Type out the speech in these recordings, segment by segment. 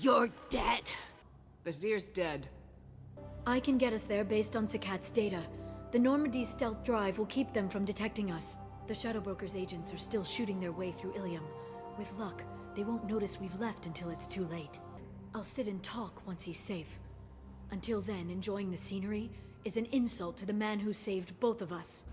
You're dead. Bazir's dead. I can get us there based on Sakat's data. The Normandy's stealth drive will keep them from detecting us. The Shadow Broker's agents are still shooting their way through Ilium. With luck, they won't notice we've left until it's too late. I'll sit and talk once he's safe. Until then, enjoying the scenery is an insult to the man who saved both of us.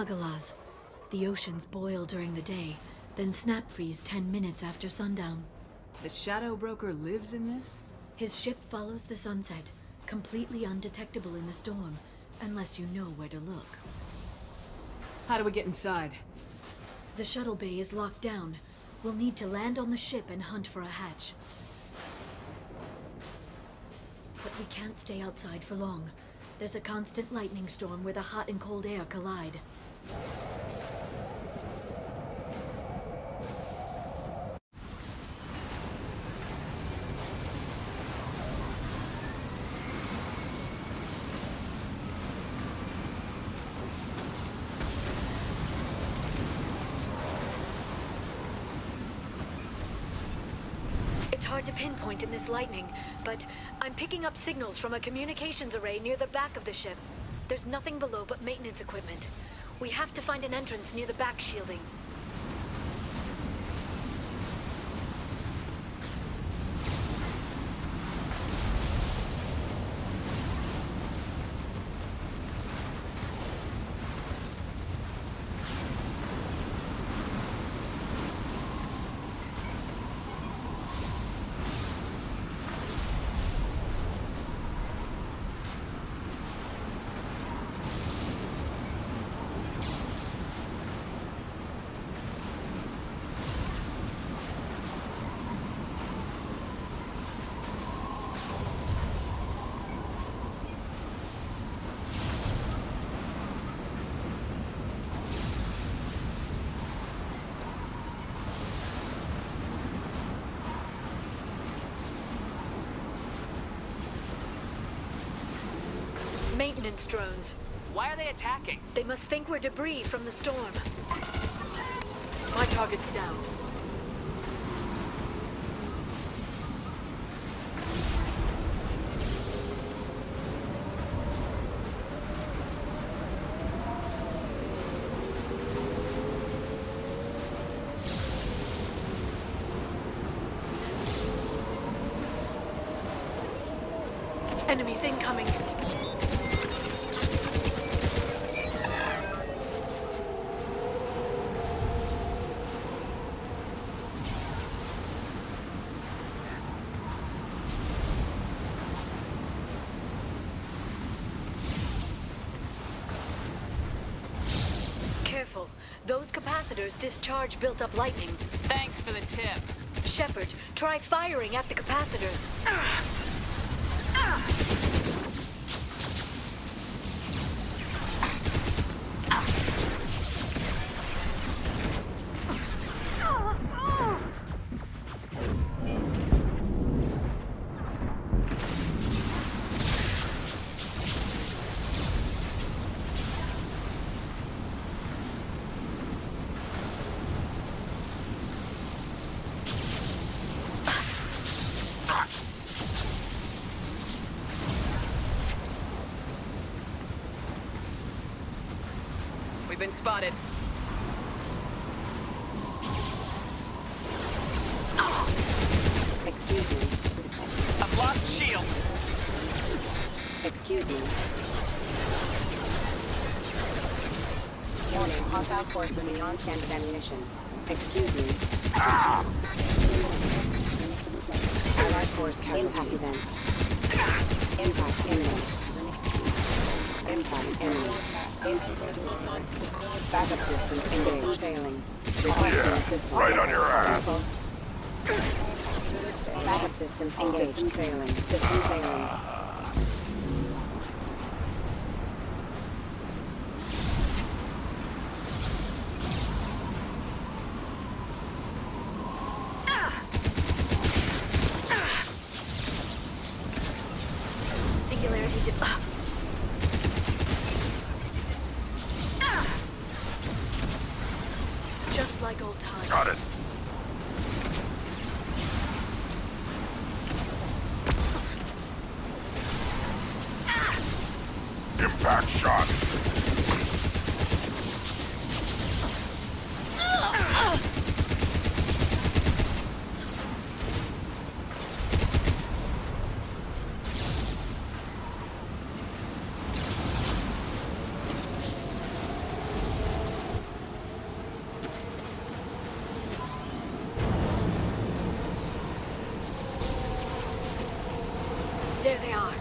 Hagalaz. The oceans boil during the day, then snap freeze 10 minutes after sundown. The Shadow Broker lives in this? His ship follows the sunset, completely undetectable in the storm, unless you know where to look. How do we get inside? The shuttle bay is locked down. We'll need to land on the ship and hunt for a hatch. But we can't stay outside for long. There's a constant lightning storm where the hot and cold air collide. It's hard to pinpoint in this lightning, but I'm picking up signals from a communications array near the back of the ship. There's nothing below but maintenance equipment. We have to find an entrance near the back shielding. Maintenance drones. Why are they attacking? They must think we're debris from the storm. My target's down. Enemies incoming. Careful. Those capacitors discharge built-up lightning. Thanks for the tip. Shepard, try firing at the capacitors. We've been spotted. Excuse me. I've lost shields. Excuse me. Warning, hostile force using non-standard ammunition. Excuse me. Allied force casualty. Impact event. Impact imminent. Impact imminent. Backup systems engaged. Failing. Requesting assistance. Right on your ass. Backup systems engaged. System failing. System failing. Singularity dip. Just like old times. Got it. Impact shot. There they are.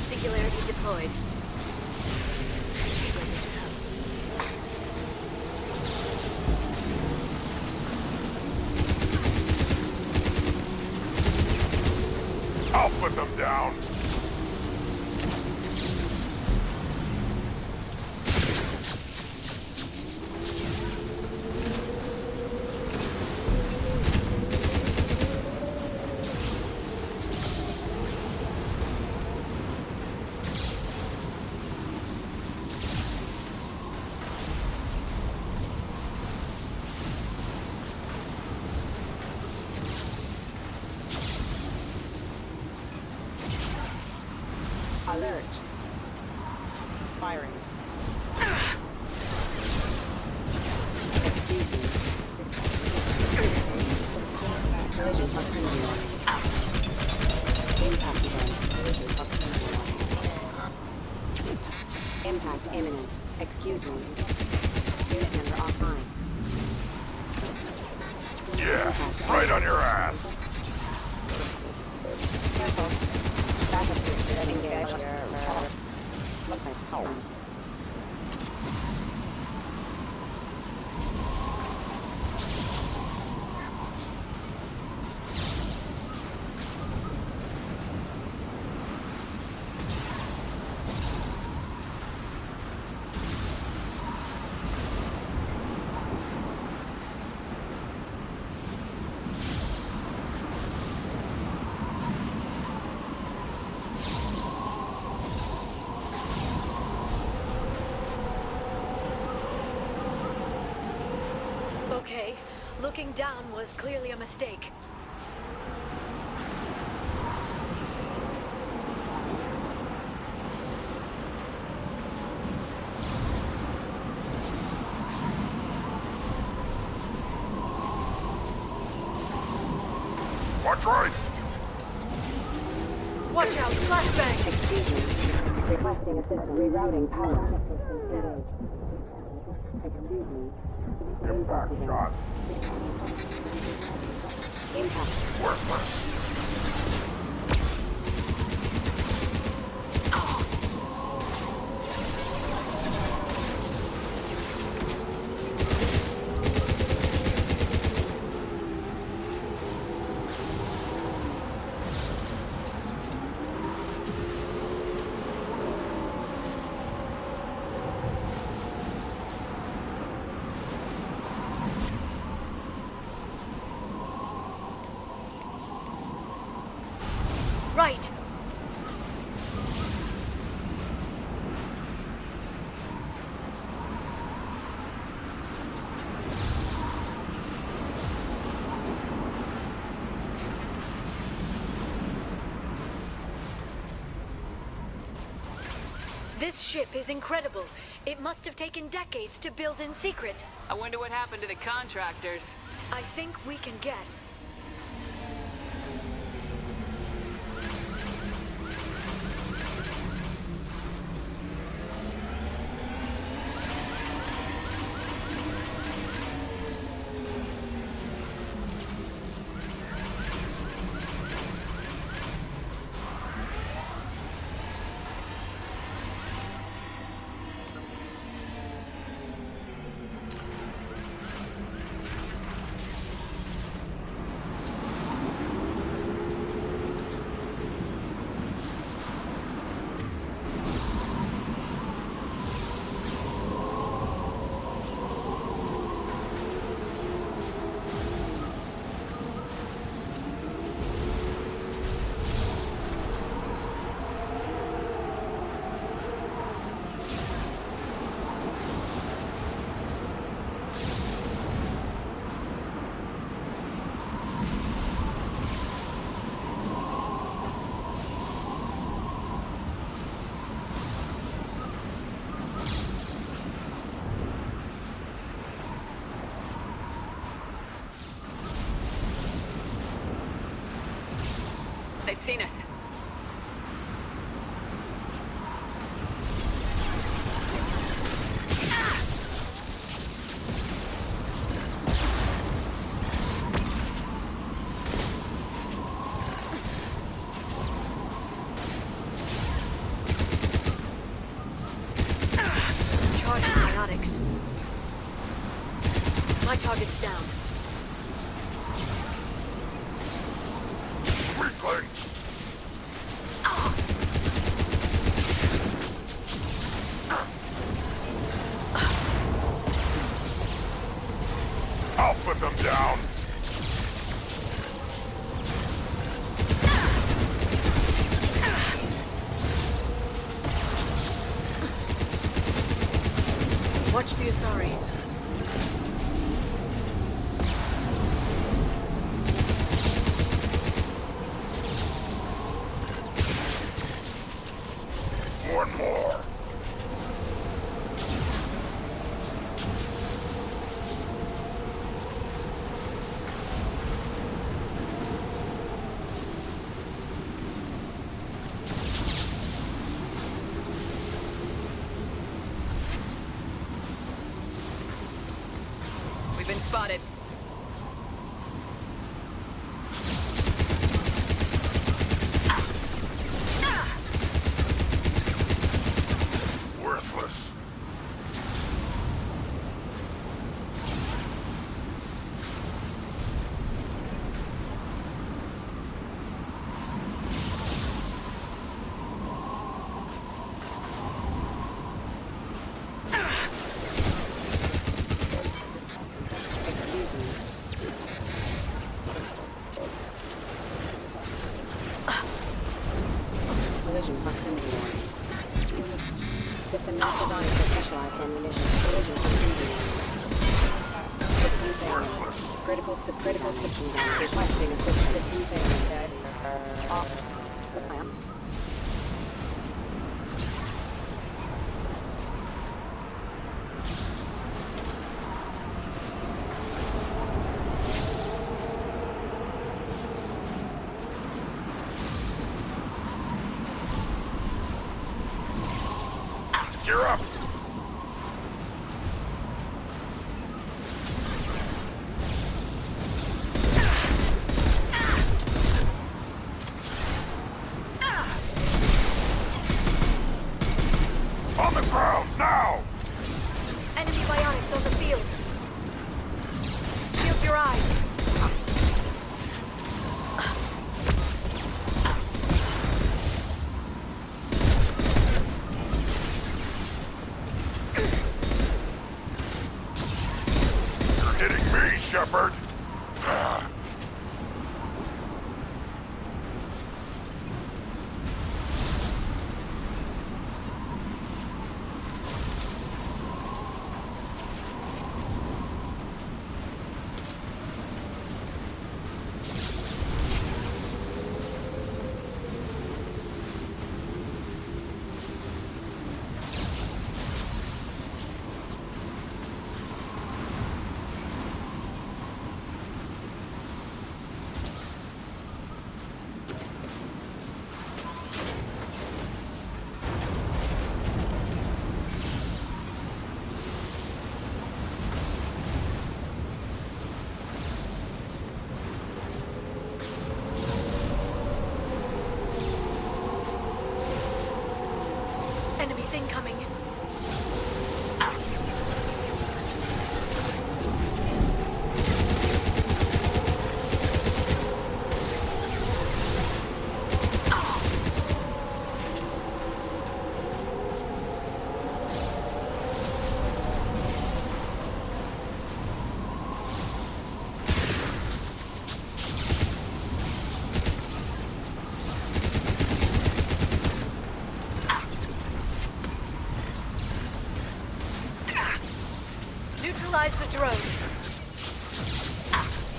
Singularity deployed. I'll put them down. Alert. Firing. Excuse me. Collision proximity warning. Impact event. Collision proximity warning. Impact imminent. Excuse me. Unit member offline. Yeah, right on your ass. Careful. Backup system engaged. Okay, looking down was clearly a mistake. Watch right. Watch out, flashbang! Excuse me. Requesting assistance. Rerouting power. Excuse me. Impact shot. Impact. Worthless. This ship is incredible. It must have taken decades to build in secret. I wonder what happened to the contractors. I think we can guess. They've seen us. Charging biotics. My target's down. Weakling! I'll put them down! Watch the Asari. One more! We've been spotted. Worthless. Excuse me. Collision proximity warning. System not designed for specialized ammunition. Collision proximity warning. System failure. Critical system damage. Requesting assistance. System failure. Off. You're up! On the ground, now! Enemy biotics on the field. Shield your eyes. You're hitting me, Shepard! neutralized the drone.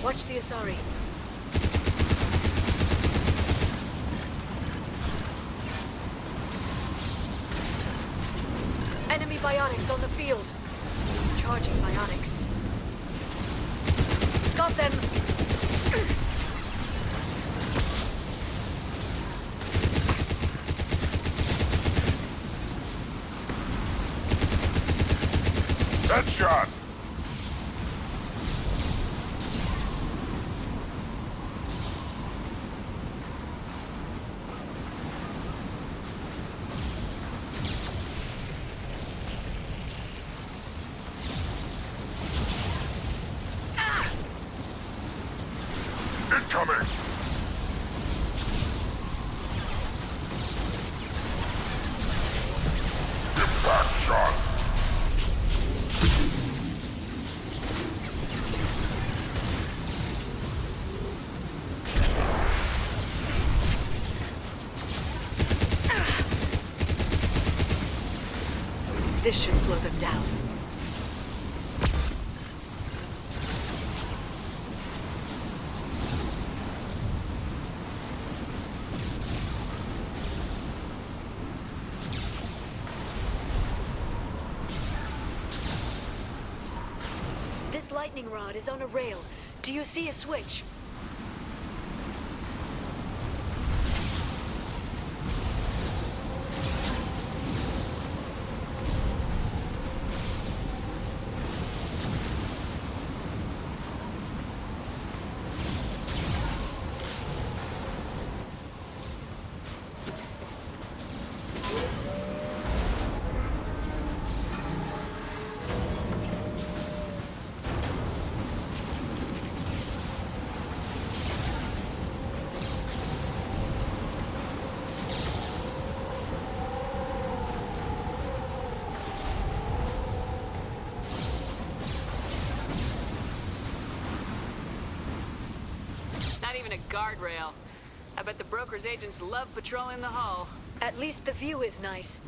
Watch the Asari. Enemy biotics on the field. Charging biotics. Got them. Headshot! Incoming! Impact shot! This should slow them down. This lightning rod is on a rail. Do you see a switch? Not even a guardrail. I bet the broker's agents love patrolling the hull. At least the view is nice.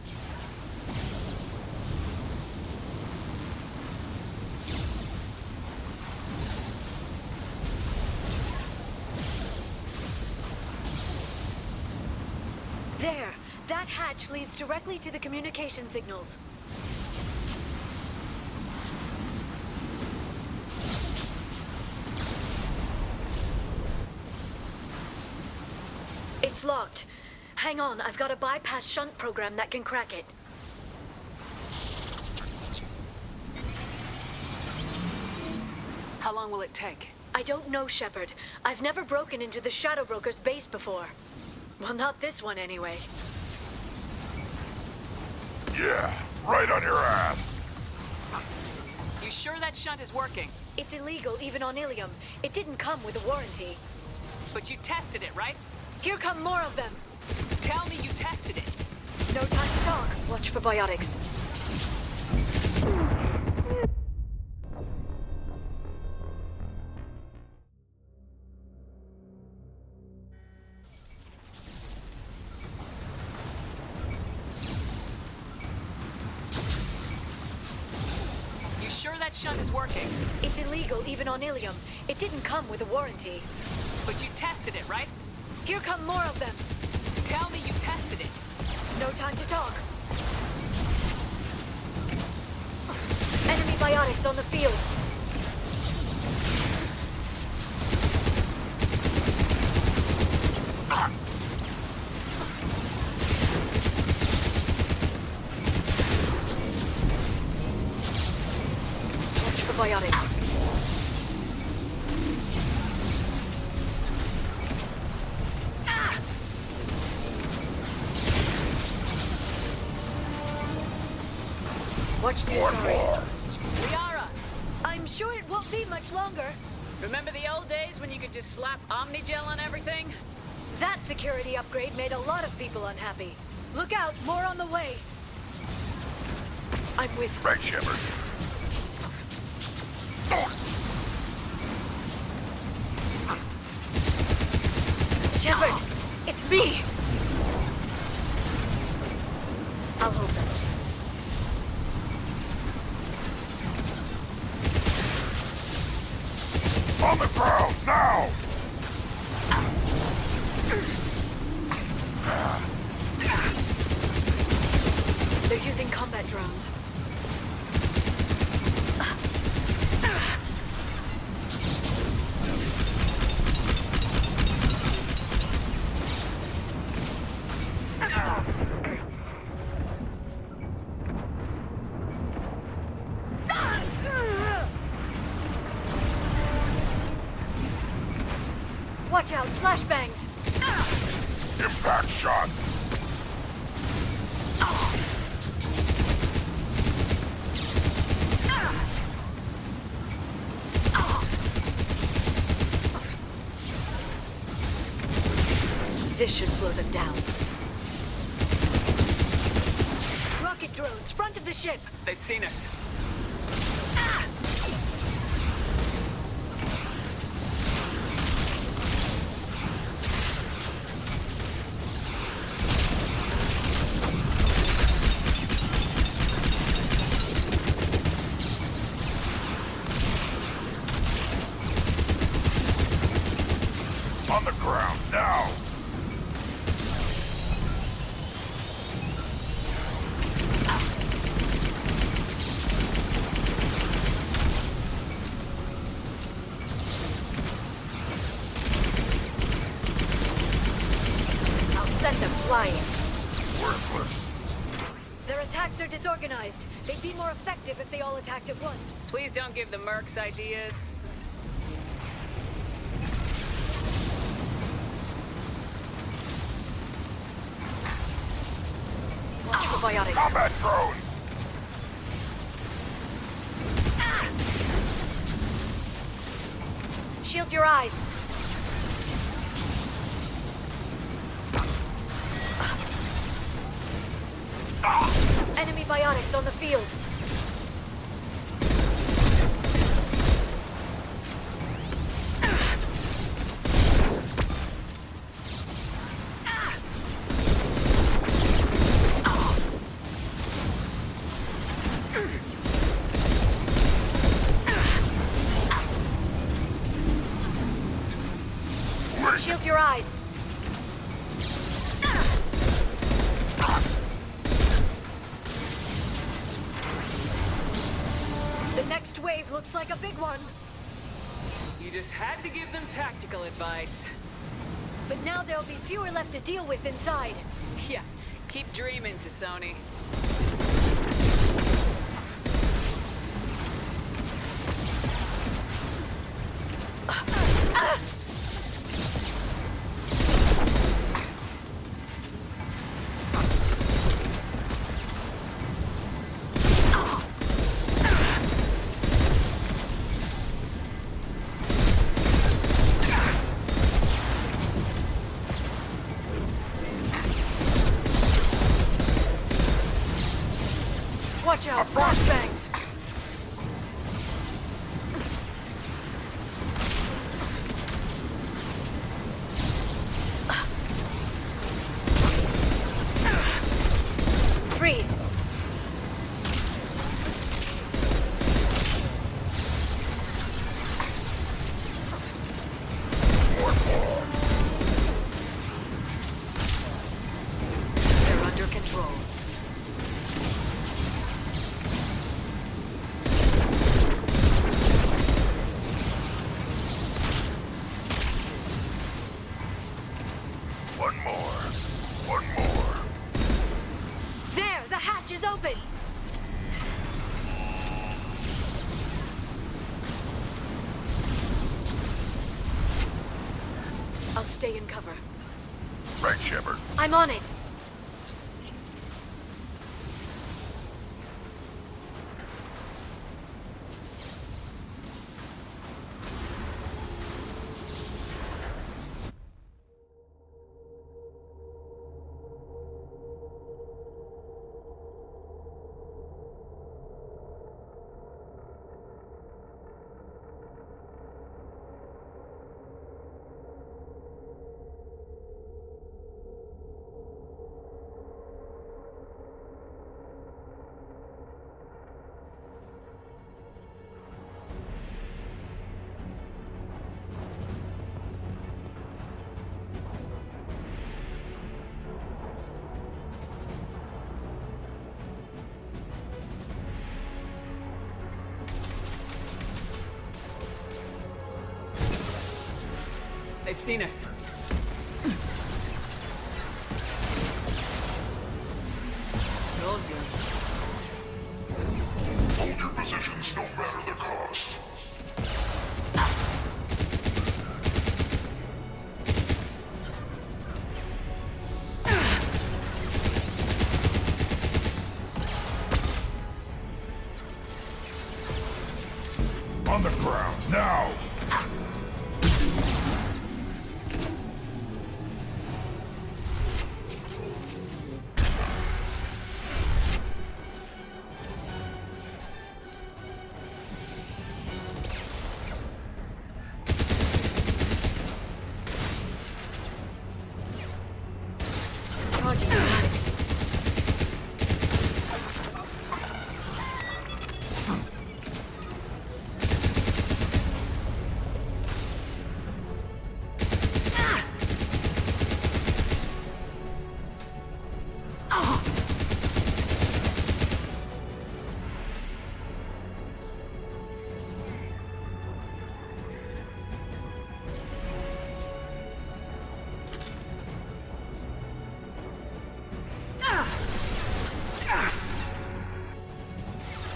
There! That hatch leads directly to the communication signals. It's locked. Hang on, I've got a bypass shunt program that can crack it. How long will it take? I don't know, Shepard. I've never broken into the Shadow Broker's base before. Well, not this one anyway. Yeah, right on your ass. You sure that shunt is working? It's illegal even on Ilium. It didn't come with a warranty. But you tested it, right? Here come more of them. Tell me you tested it. No time to talk. Watch for biotics. You sure that shunt is working? It's illegal even on Ilium. It didn't come with a warranty. But you tested it, right? Here come more of them. Tell me you tested it. No time to talk. Enemy biotics on the field. Watch for biotics. Watch the Asari. Liara, I'm sure it won't be much longer. remember the old days when you could just slap Omnigel on everything? That security upgrade made a lot of people unhappy. Look out, more on the way. I'm with Right, Shepard. Shepard. It's me. I'll hold them. Now! They're using combat drones. Watch out, flashbangs! Impact shot! This should slow them down. Rocket drones, front of the ship! They've seen us. On the ground, now! I'll send them flying. Worthless. Their attacks are disorganized. They'd be more effective if they all attacked at once. Please don't give the mercs ideas. Watch for biotics. Combat drone! Shield your eyes. Enemy biotics on the field. Shield your eyes. The next wave looks like a big one. You just had to give them tactical advice. But now there'll be fewer left to deal with inside. Yeah, keep dreaming, Tassoni. Watch out, flashbangs! Freeze! They're under control. One more. One more. There! The hatch is open! I'll stay in cover. Right, Shepard. I'm on it! They've seen us. Told you. Hold your positions no matter the cost. On the ground, now! Charging biotics.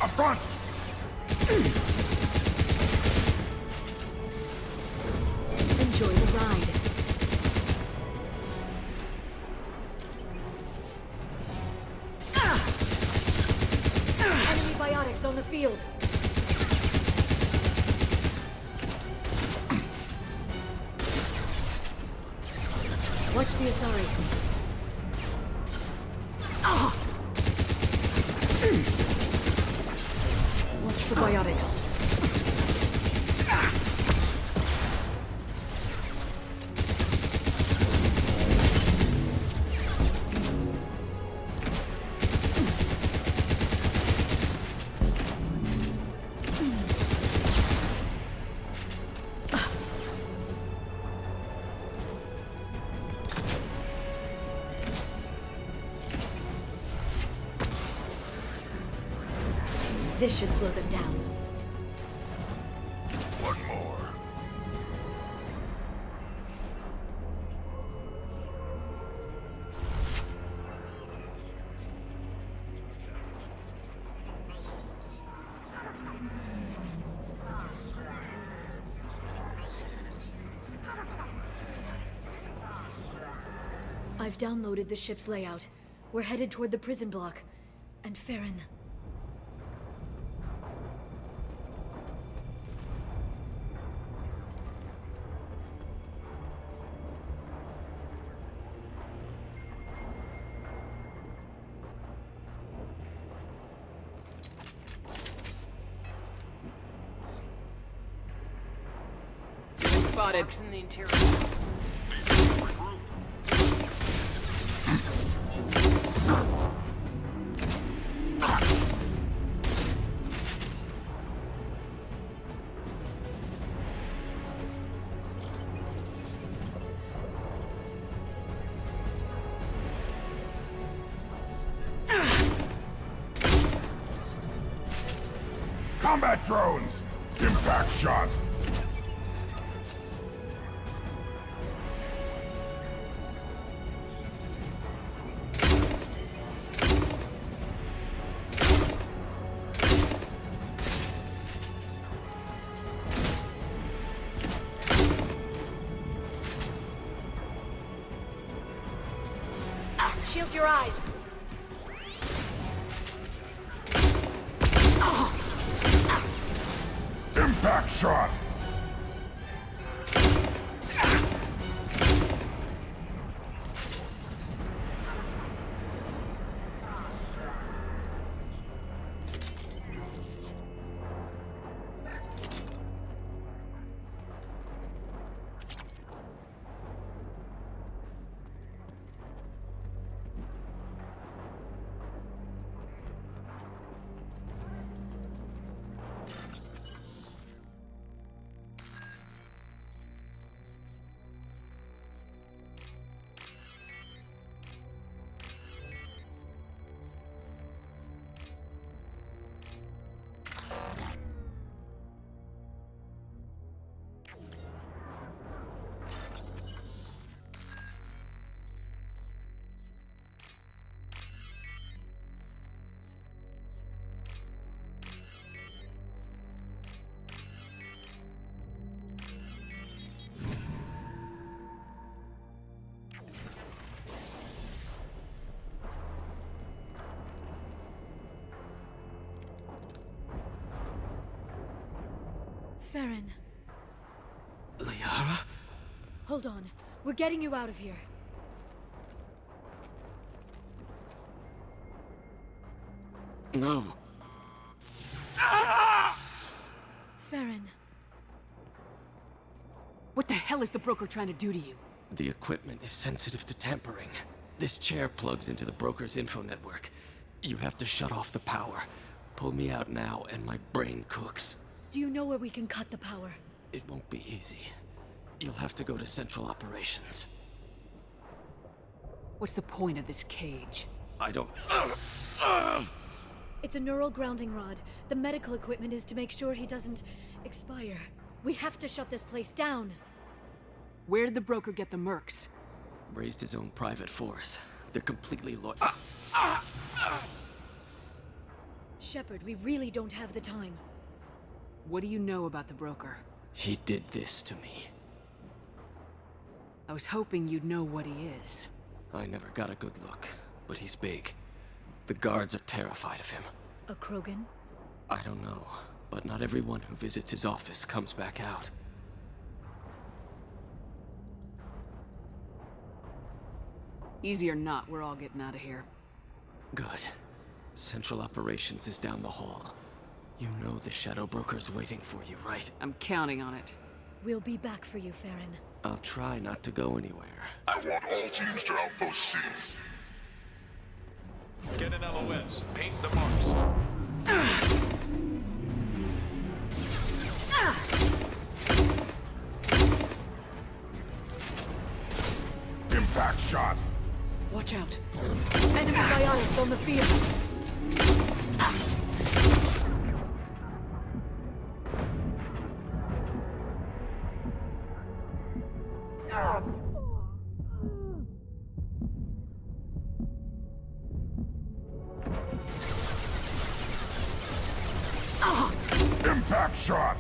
Up front! Enjoy the ride. Enemy biotics on the field. Watch the Asari. Watch for biotics. This should slow them down. One more. I've downloaded the ship's layout. We're headed toward the prison block. And Farron. Spotted. In the interior. Combat drones! Impact shot! Shield your eyes. Impact shot! Farron, Liara? hold on. We're getting you out of here. No. Farron. What the hell is the broker trying to do to you? The equipment is sensitive to tampering. This chair plugs into the broker's info network. You have to shut off the power. Pull me out now, and my brain cooks. Do you know where we can cut the power? It won't be easy. You'll have to go to Central Operations. What's the point of this cage? I don't... It's a neural grounding rod. The medical equipment is to make sure he doesn't expire. We have to shut this place down. Where did the broker get the mercs? Raised his own private force. They're completely Shepard, we really don't have the time. What do you know about the broker? He did this to me. I was hoping you'd know what he is. I never got a good look, but he's big. The guards are terrified of him. A Krogan? I don't know, but not everyone who visits his office comes back out. Easy or not, we're all getting out of here. Good. Central Operations is down the hall. You know the Shadow Broker's waiting for you, right? I'm counting on it. We'll be back for you, Farron. I'll try not to go anywhere. I want all teams to Outpost C. Get an LOS. Paint the marks. Impact shot. Watch out. Enemy biotics on the field. Impact shot.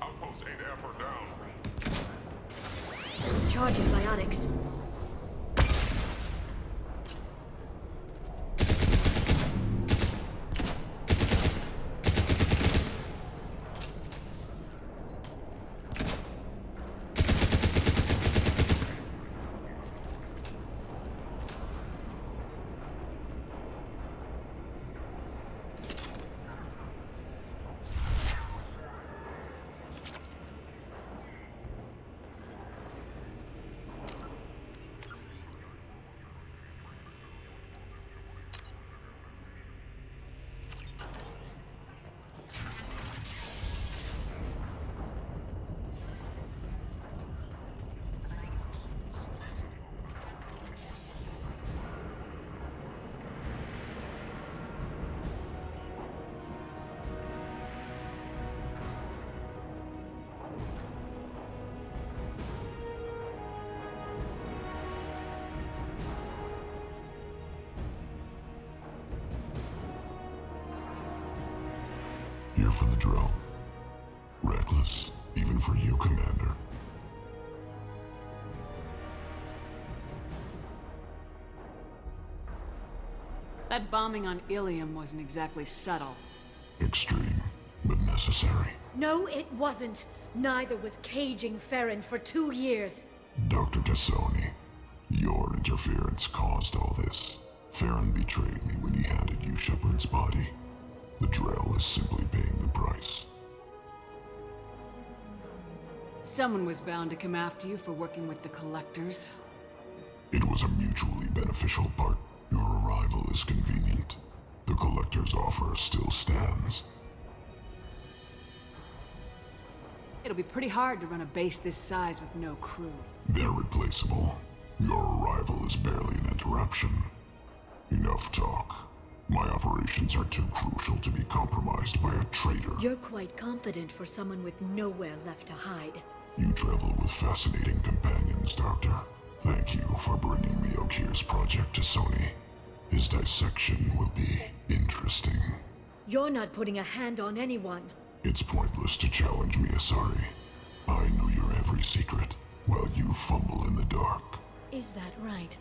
Outpost 8F are down. Charging biotics. Here for the drill. Reckless, even for you, Commander. That bombing on Ilium wasn't exactly subtle. Extreme, but necessary. No, it wasn't. Neither was caging Farron for 2 years. Dr. Tassoni, your interference caused all this. Farron betrayed me when he handed you Shepard's body. The Drell is simply paying the price. Someone was bound to come after you for working with the Collectors. It was a mutually beneficial part. Your arrival is convenient. the Collector's offer still stands. It'll be pretty hard to run a base this size with no crew. They're replaceable. Your arrival is barely an interruption. Enough talk. My operations are too crucial to be compromised by a traitor. You're quite confident for someone with nowhere left to hide. You travel with fascinating companions, Doctor. Thank you for bringing me Okir's project to Sony. His dissection will be interesting. You're not putting a hand on anyone. It's pointless to challenge me, Asari. I know your every secret, while you fumble in the dark. Is that right?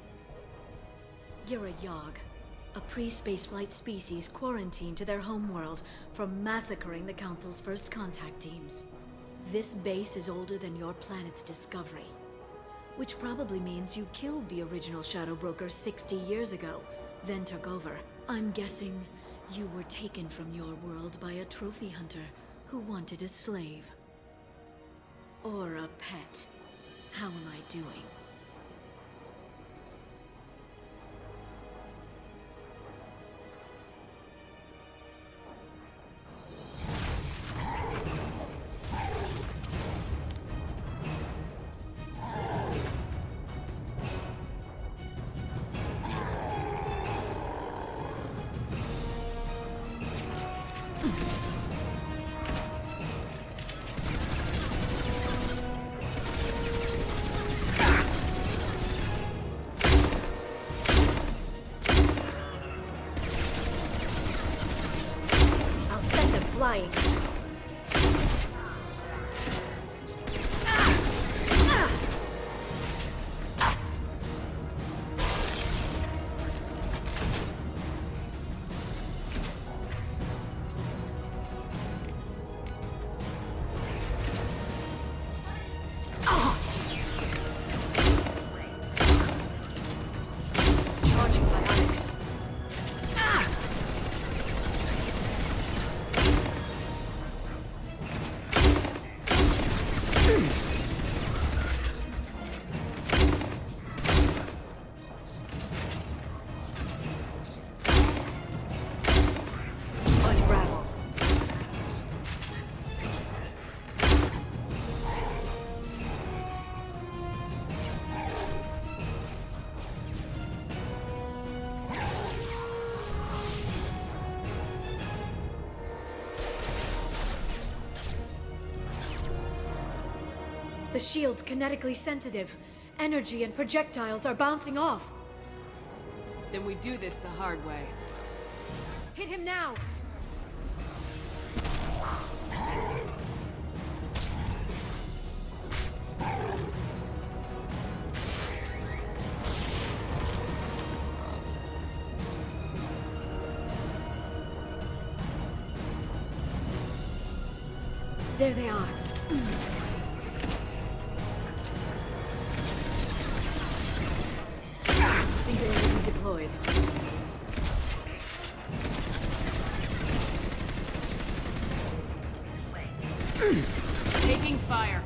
You're a Yogg, a pre-spaceflight species quarantined to their homeworld from massacring the Council's first contact teams. This base is older than your planet's discovery, which probably means you killed the original Shadow Broker 60 years ago, then took over. I'm guessing you were taken from your world by a trophy hunter who wanted a slave. Or a pet. How am I doing? Flying. The shield's kinetically sensitive. Energy and projectiles are bouncing off. Then we do this the hard way. Hit him now! There they are. Singularly deployed. Taking fire.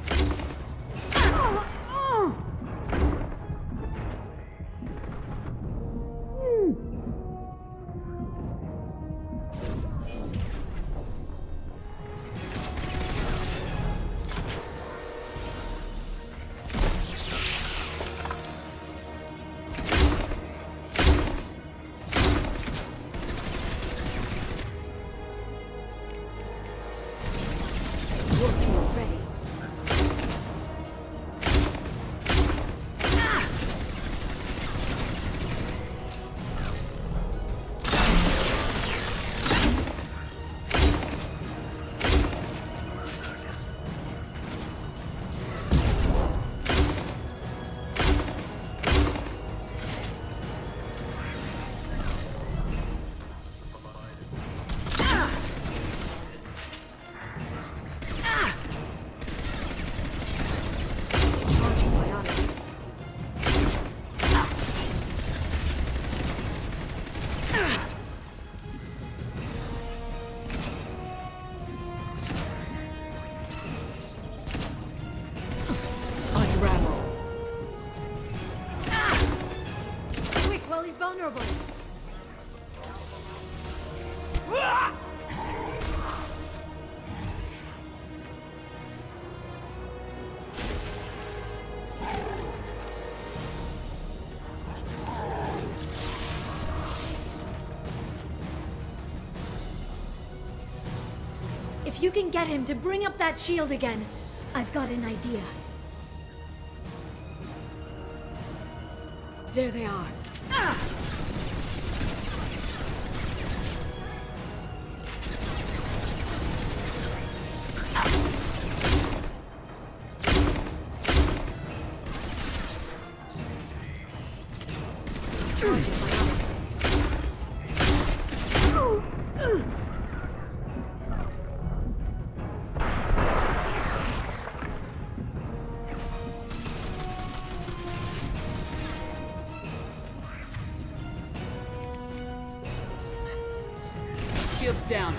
If you can get him to bring up that shield again, I've got an idea. There they are. Charging my arms. Shield's down.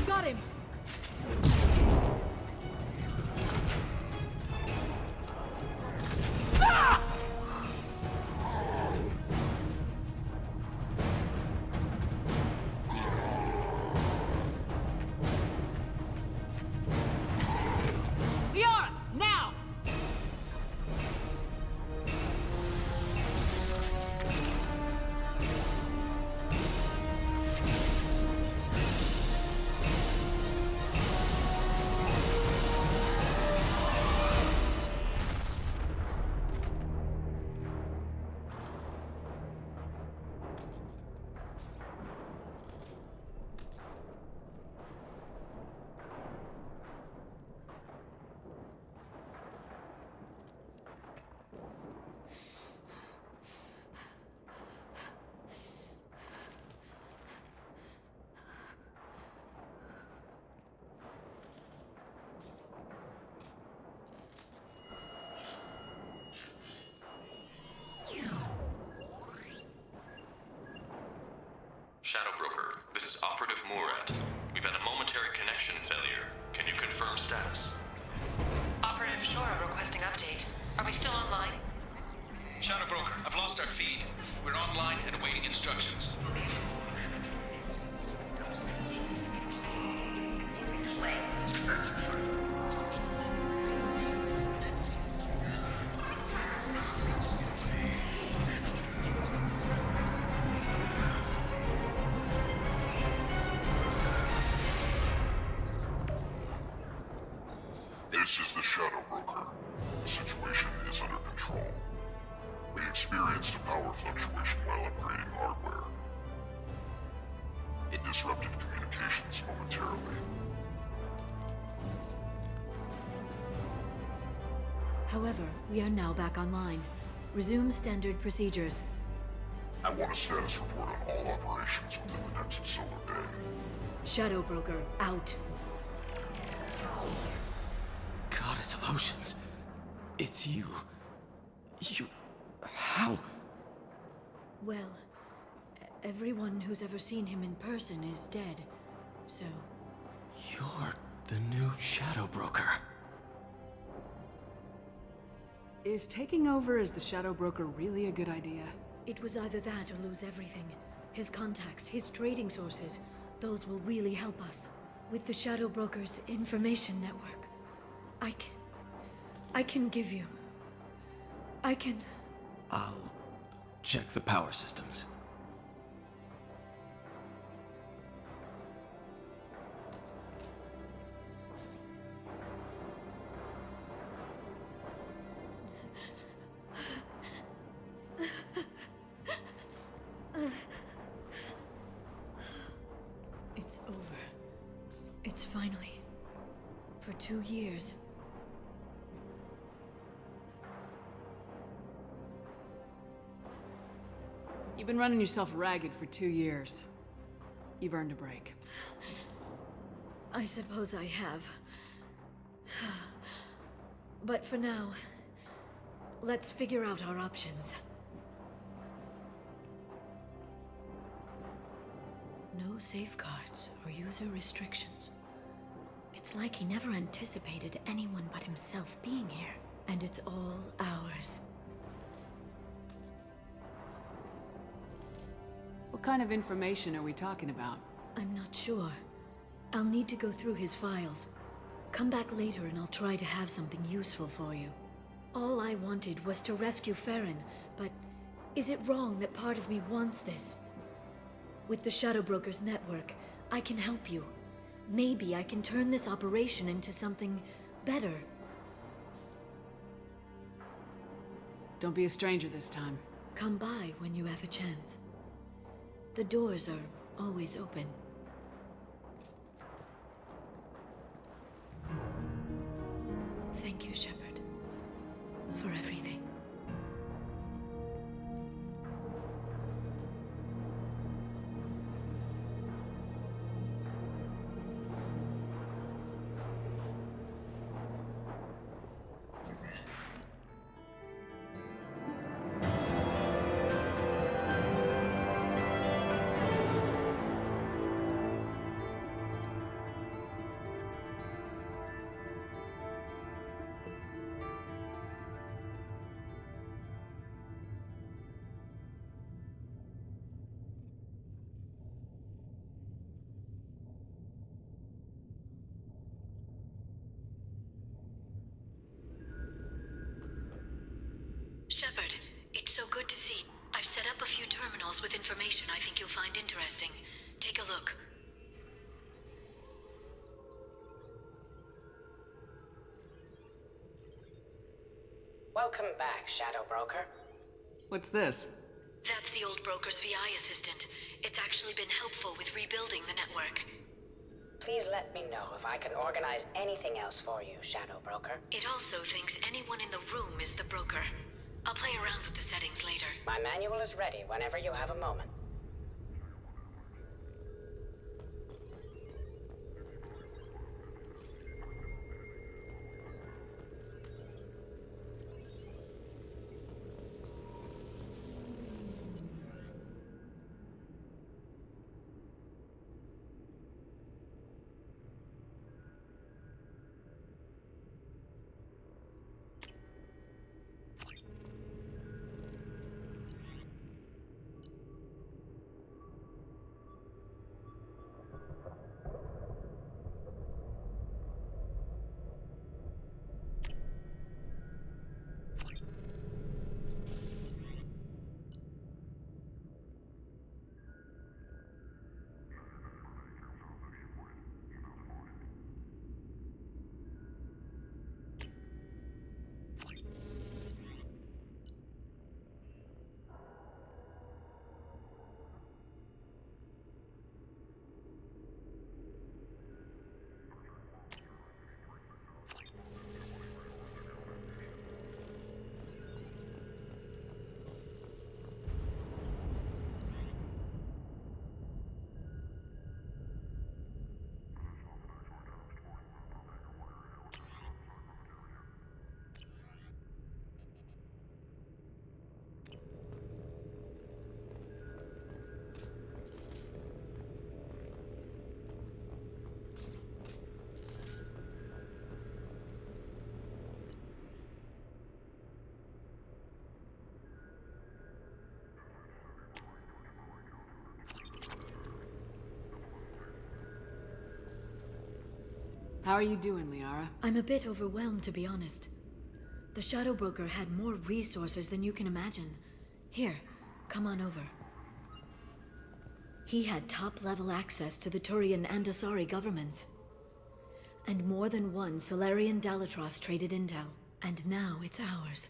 Got him! Liara, now! Shadow Broker, this is Operative Murat. We've had a momentary connection failure. Can you confirm status? Operative Shora requesting update. Are we still online? Shadow Broker, I've lost our feed. We're online and awaiting instructions. This is the Shadow Broker. The situation is under control. We experienced a power fluctuation while upgrading hardware. It disrupted communications momentarily. However, we are now back online. Resume standard procedures. I want a status report on all operations within the next solar day. Shadow Broker, out. Goddess of Oceans. It's you. You... How? Well, everyone who's ever seen him in person is dead. So, You're the new Shadow Broker. Is taking over as the Shadow Broker really a good idea? it was either that or lose everything. His contacts, his trading sources, those will really help us. With the Shadow Broker's information network, I can give you... I'll check the power systems. It's finally... For 2 years. You've been running yourself ragged for 2 years. You've earned a break. I suppose I have. But for now, let's figure out our options. No safeguards or user restrictions. It's like he never anticipated anyone but himself being here. And it's all ours. What kind of information are we talking about? I'm not sure. I'll need to go through his files. Come back later and I'll try to have something useful for you. All I wanted was to rescue Farron, but is it wrong that part of me wants this? With the Shadow Brokers network, I can help you. Maybe I can turn this operation into something better. Don't be a stranger this time. Come by when you have a chance. The doors are always open. Thank you, Shepard, for everything. Shepard, it's so good to see. I've set up a few terminals with information I think you'll find interesting. Take a look. Welcome back, Shadow Broker. What's this? That's the old broker's VI assistant. It's actually been helpful with rebuilding the network. Please let me know if I can organize anything else for you, Shadow Broker. It also thinks anyone in the room is the broker. I'll play around with the settings later. My manual is ready whenever you have a moment. How are you doing, Liara? I'm a bit overwhelmed, to be honest. The Shadow Broker had more resources than you can imagine. Here, come on over. He had top-level access to the Turian and Asari governments. And more than one Solarian Dalatros traded intel. And now it's ours.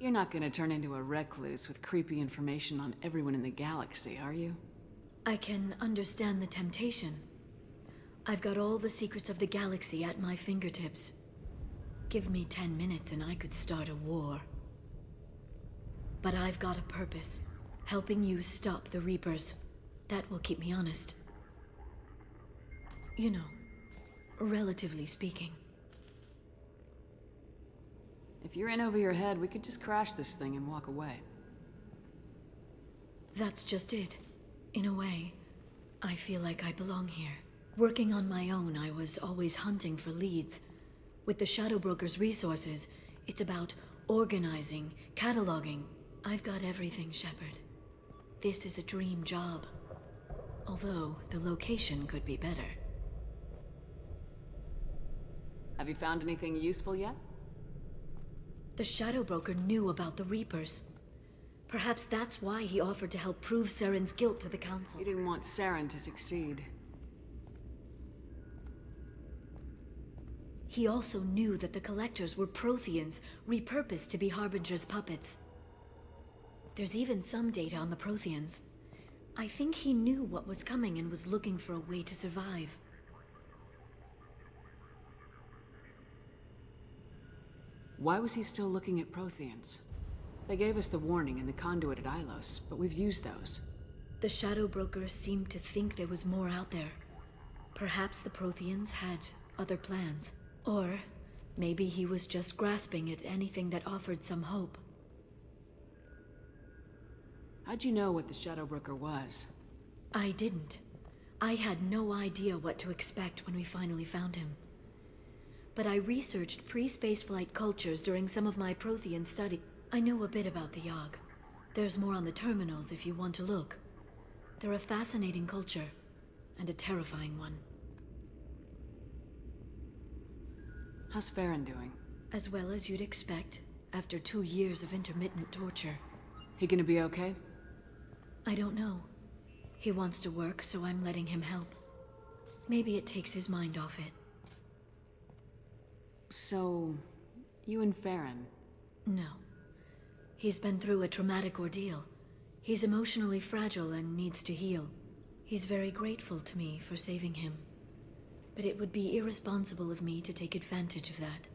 You're not gonna turn into a recluse with creepy information on everyone in the galaxy, are you? I can understand the temptation. I've got all the secrets of the galaxy at my fingertips. Give me 10 minutes and I could start a war. But I've got a purpose. Helping you stop the Reapers. That will keep me honest. You know, relatively speaking. If you're in over your head, we could just crash this thing and walk away. That's just it. In a way, I feel like I belong here. Working on my own, I was always hunting for leads. With the Shadow Broker's resources, it's about organizing, cataloging. I've got everything, Shepard. This is a dream job. Although, the location could be better. Have you found anything useful yet? The Shadow Broker knew about the Reapers. Perhaps that's why he offered to help prove Saren's guilt to the Council. He didn't want Saren to succeed. He also knew that the Collectors were Protheans, repurposed to be Harbinger's puppets. There's even some data on the Protheans. I think he knew what was coming and was looking for a way to survive. Why was he still looking at Protheans? They gave us the warning in the conduit at Ilos, but we've used those. The Shadow Broker seemed to think there was more out there. Perhaps the Protheans had other plans. Or maybe he was just grasping at anything that offered some hope. How'd you know what the Shadow Broker was? I didn't. I had no idea what to expect when we finally found him. But I researched pre-spaceflight cultures during some of my Prothean study. I know a bit about the Yogg. There's more on the terminals if you want to look. They're a fascinating culture, and a terrifying one. How's Farron doing? As well as you'd expect, after 2 years of intermittent torture. He gonna be okay? I don't know. He wants to work, so I'm letting him help. Maybe it takes his mind off it. So, you and Farron? No. He's been through a traumatic ordeal. He's emotionally fragile and needs to heal. He's very grateful to me for saving him. But it would be irresponsible of me to take advantage of that.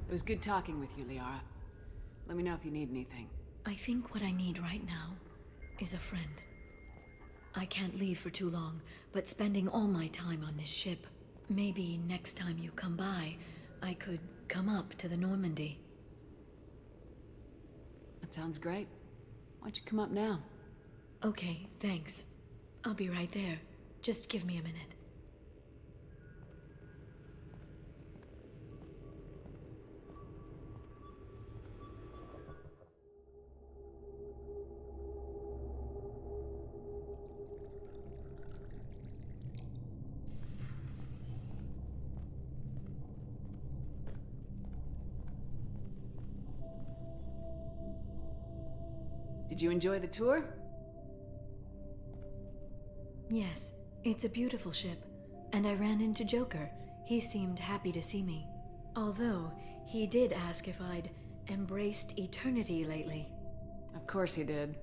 It was good talking with you, Liara. Let me know if you need anything. I think what I need right now is a friend. I can't leave for too long, but spending all my time on this ship. Maybe next time you come by, I could come up to the Normandy. That sounds great. Why don't you come up now? Okay, thanks. I'll be right there. Just give me a minute. Did you enjoy the tour? Yes, it's a beautiful ship. And I ran into Joker. He seemed happy to see me. Although, he did ask if I'd embraced eternity lately. Of course he did.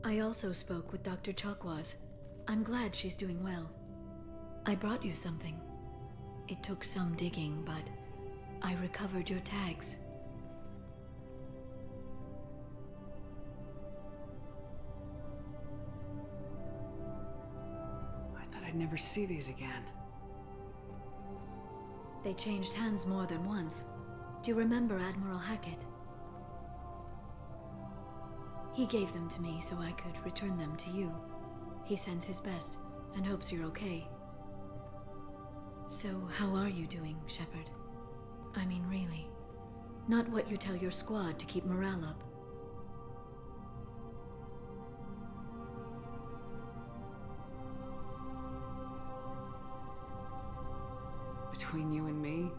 I also spoke with Dr. Chakwas. I'm glad she's doing well. I brought you something. It took some digging, but I recovered your tags. I'd never see these again. They changed hands more than once. Do you remember Admiral Hackett? He gave them to me so I could return them to you. He sends his best and hopes you're okay. So, how are you doing, Shepard? I mean, really. Not what you tell your squad to keep morale up. Between you and me,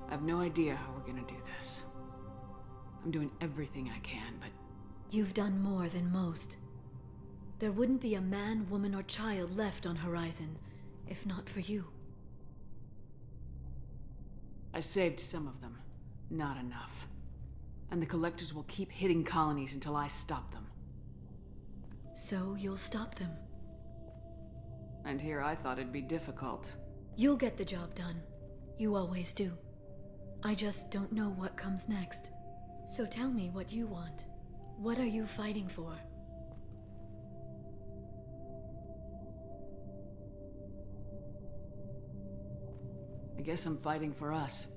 I have no idea how we're gonna do this. I'm doing everything I can, but... You've done more than most. There wouldn't be a man, woman, or child left on Horizon, if not for you. I saved some of them. Not enough. And the Collectors will keep hitting colonies until I stop them. So you'll stop them. And here I thought it'd be difficult. You'll get the job done. You always do. I just don't know what comes next. So tell me what you want. What are you fighting for? I guess I'm fighting for us.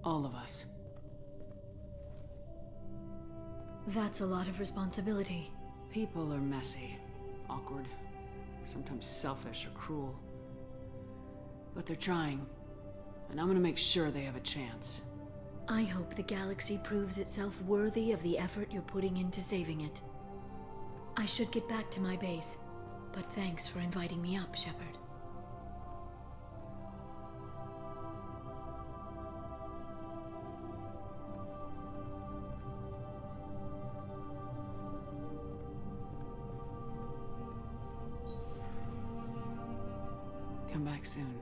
All of us. That's a lot of responsibility. People are messy, awkward, sometimes selfish or cruel. But they're trying, and I'm gonna make sure they have a chance. I hope the galaxy proves itself worthy of the effort you're putting into saving it. I should get back to my base, but thanks for inviting me up, Shepard. Come back soon.